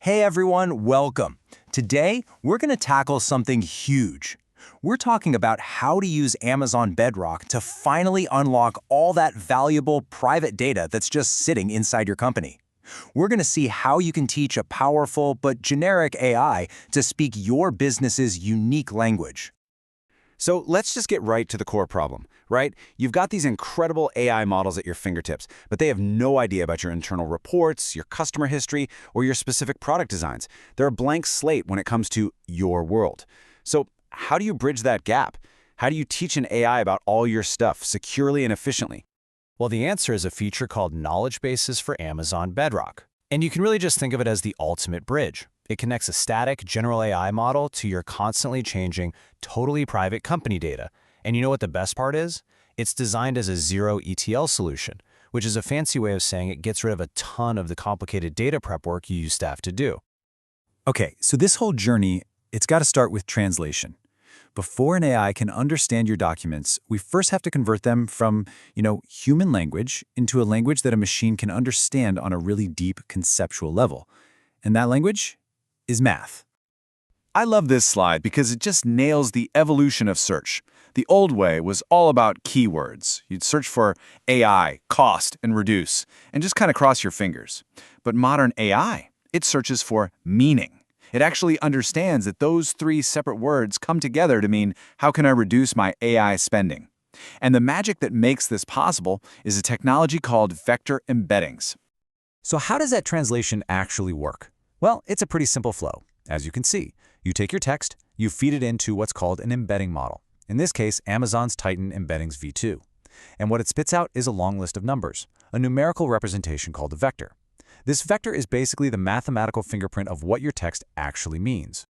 Hey everyone, welcome. Today, we're going to tackle something huge. We're talking about how to use Amazon Bedrock to finally unlock all that valuable private data that's just sitting inside your company. We're going to see how you can teach a powerful but generic AI to speak your business's unique language. So let's just get right to the core problem, right? You've got these incredible AI models at your fingertips, but they have no idea about your internal reports, your customer history, or your specific product designs. They're a blank slate when it comes to your world. So how do you bridge that gap? How do you teach an AI about all your stuff securely and efficiently? Well, the answer is a feature called Knowledge Bases for Amazon Bedrock. And you can really just think of it as the ultimate bridge. It connects a static general AI model to your constantly changing, totally private company data. And you know what the best part is? It's designed as a Zero-ETL solution, which is a fancy way of saying it gets rid of a ton of the complicated data prep work you used to have to do. Okay, so this whole journey, it's got to start with translation. Before an AI can understand your documents, we first have to convert them from, human language into a language that a machine can understand on a really deep conceptual level. And that language is math. I love this slide because it just nails the evolution of search. The old way was all about keywords. You'd search for AI, cost, and reduce, and just kind of cross your fingers. But modern AI, it searches for meaning. It actually understands that those three separate words come together to mean, how can I reduce my AI spending? And the magic that makes this possible is a technology called Vector Embeddings. So how does that translation actually work? Well, it's a pretty simple flow. As you can see, you take your text, you feed it into what's called an embedding model. In this case, Amazon's Titan Embeddings v2. And what it spits out is a long list of numbers, a numerical representation called a vector. This vector is basically the mathematical fingerprint of what your text actually means.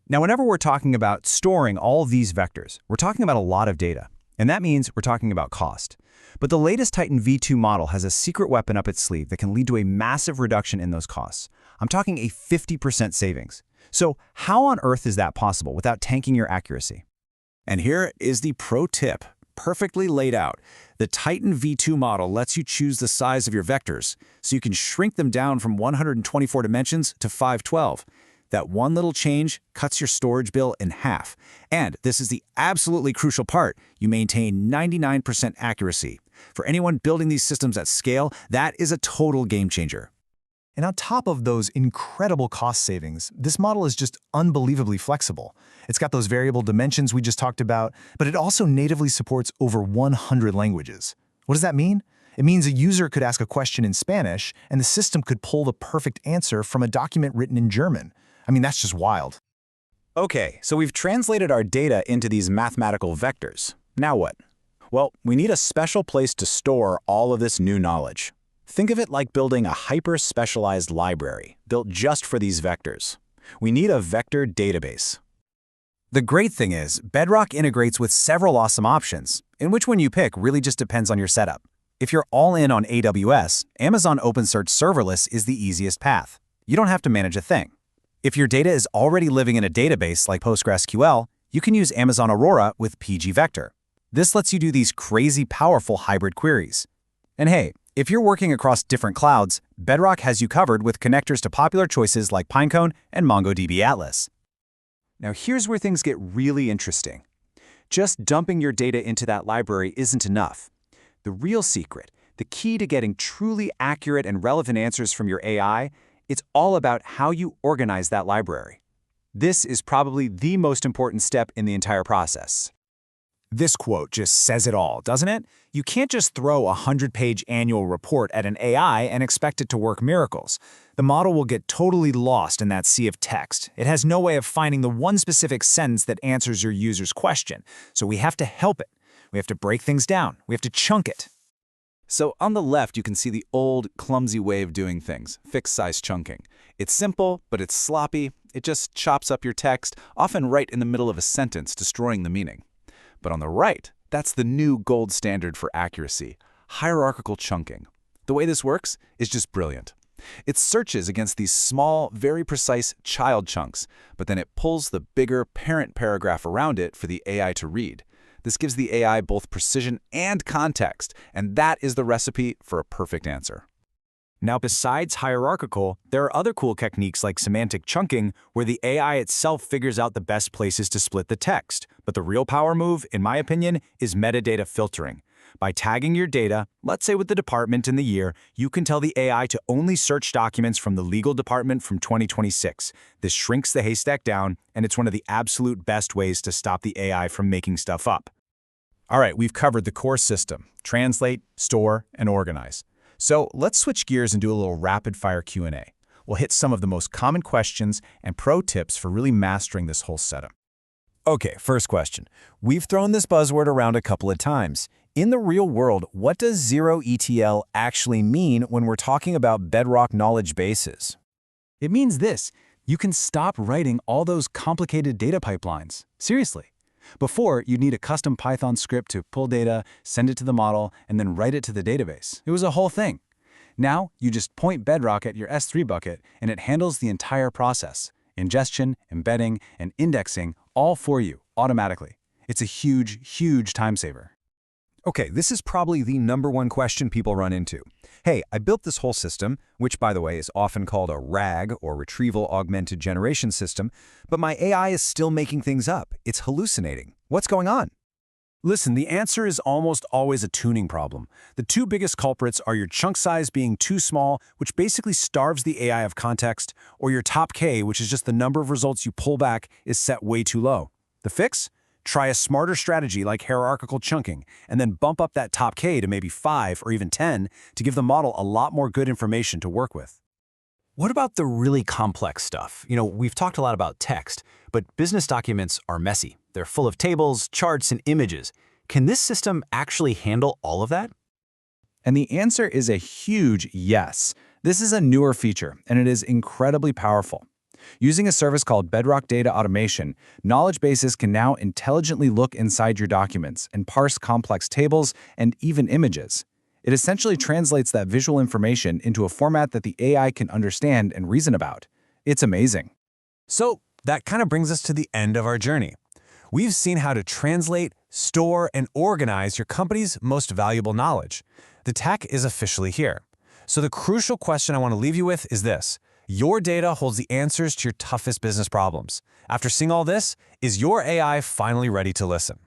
Now, whenever we're talking about storing all of these vectors, we're talking about a lot of data. And that means we're talking about cost. But the latest Titan v2 model has a secret weapon up its sleeve that can lead to a massive reduction in those costs. I'm talking a 50% savings. So how on earth is that possible without tanking your accuracy? And here is the pro tip, perfectly laid out. The Titan v2 model lets you choose the size of your vectors, so you can shrink them down from 124 dimensions to 512. That one little change cuts your storage bill in half. And this is the absolutely crucial part, you maintain 99% accuracy. For anyone building these systems at scale, that is a total game changer. And on top of those incredible cost savings, this model is just unbelievably flexible. It's got those variable dimensions we just talked about, but it also natively supports over 100 languages. What does that mean? It means a user could ask a question in Spanish, and the system could pull the perfect answer from a document written in German. I mean, that's just wild. Okay, so we've translated our data into these mathematical vectors. Now what? Well, we need a special place to store all of this new knowledge. Think of it like building a hyper-specialized library built just for these vectors. We need a vector database. The great thing is, Bedrock integrates with several awesome options, and which one you pick really just depends on your setup. If you're all in on AWS, Amazon OpenSearch Serverless is the easiest path. You don't have to manage a thing. If your data is already living in a database like PostgreSQL, you can use Amazon Aurora with pgvector. This lets you do these crazy powerful hybrid queries. And hey, if you're working across different clouds, Bedrock has you covered with connectors to popular choices like Pinecone and MongoDB Atlas. Now here's where things get really interesting. Just dumping your data into that library isn't enough. The real secret, the key to getting truly accurate and relevant answers from your AI, it's all about how you organize that library. This is probably the most important step in the entire process. This quote just says it all, doesn't it? You can't just throw a 100-page annual report at an AI and expect it to work miracles. The model will get totally lost in that sea of text. It has no way of finding the one specific sentence that answers your user's question. So we have to help it. We have to break things down. We have to chunk it. So on the left, you can see the old, clumsy way of doing things, fixed-size chunking. It's simple, but it's sloppy. It just chops up your text, often right in the middle of a sentence, destroying the meaning. But on the right, that's the new gold standard for accuracy, hierarchical chunking. The way this works is just brilliant. It searches against these small, very precise child chunks, but then it pulls the bigger parent paragraph around it for the AI to read. This gives the AI both precision and context, and that is the recipe for a perfect answer. Now, besides hierarchical, there are other cool techniques like semantic chunking, where the AI itself figures out the best places to split the text. But the real power move, in my opinion, is metadata filtering. By tagging your data, let's say with the department and the year, you can tell the AI to only search documents from the legal department from 2026. This shrinks the haystack down, and it's one of the absolute best ways to stop the AI from making stuff up. All right, we've covered the core system: translate, store, and organize. So let's switch gears and do a little rapid-fire Q&A. We'll hit some of the most common questions and pro tips for really mastering this whole setup. Okay, first question. We've thrown this buzzword around a couple of times. In the real world, what does Zero-ETL actually mean when we're talking about Bedrock knowledge bases? It means this: you can stop writing all those complicated data pipelines. Seriously. Before, you'd need a custom Python script to pull data, send it to the model, and then write it to the database. It was a whole thing. Now, you just point Bedrock at your S3 bucket, and it handles the entire process: ingestion, embedding, and indexing, all for you, automatically. It's a huge, huge time saver. Okay, this is probably the #1 question people run into. Hey, I built this whole system, which by the way is often called a RAG or Retrieval Augmented Generation System, but my AI is still making things up. It's hallucinating. What's going on? Listen, the answer is almost always a tuning problem. The two biggest culprits are your chunk size being too small, which basically starves the AI of context, or your top K, which is just the number of results you pull back, is set way too low. The fix? Try a smarter strategy like hierarchical chunking, and then bump up that top K to maybe 5 or even 10 to give the model a lot more good information to work with. What about the really complex stuff? We've talked a lot about text, but business documents are messy. They're full of tables, charts, and images. Can this system actually handle all of that? And the answer is a huge yes. This is a newer feature, and it is incredibly powerful. Using a service called Bedrock Data Automation, knowledge bases can now intelligently look inside your documents and parse complex tables and even images. It essentially translates that visual information into a format that the AI can understand and reason about. It's amazing. So that kind of brings us to the end of our journey. We've seen how to translate, store, and organize your company's most valuable knowledge. The tech is officially here. So the crucial question I want to leave you with is this: your data holds the answers to your toughest business problems. After seeing all this, is your AI finally ready to listen?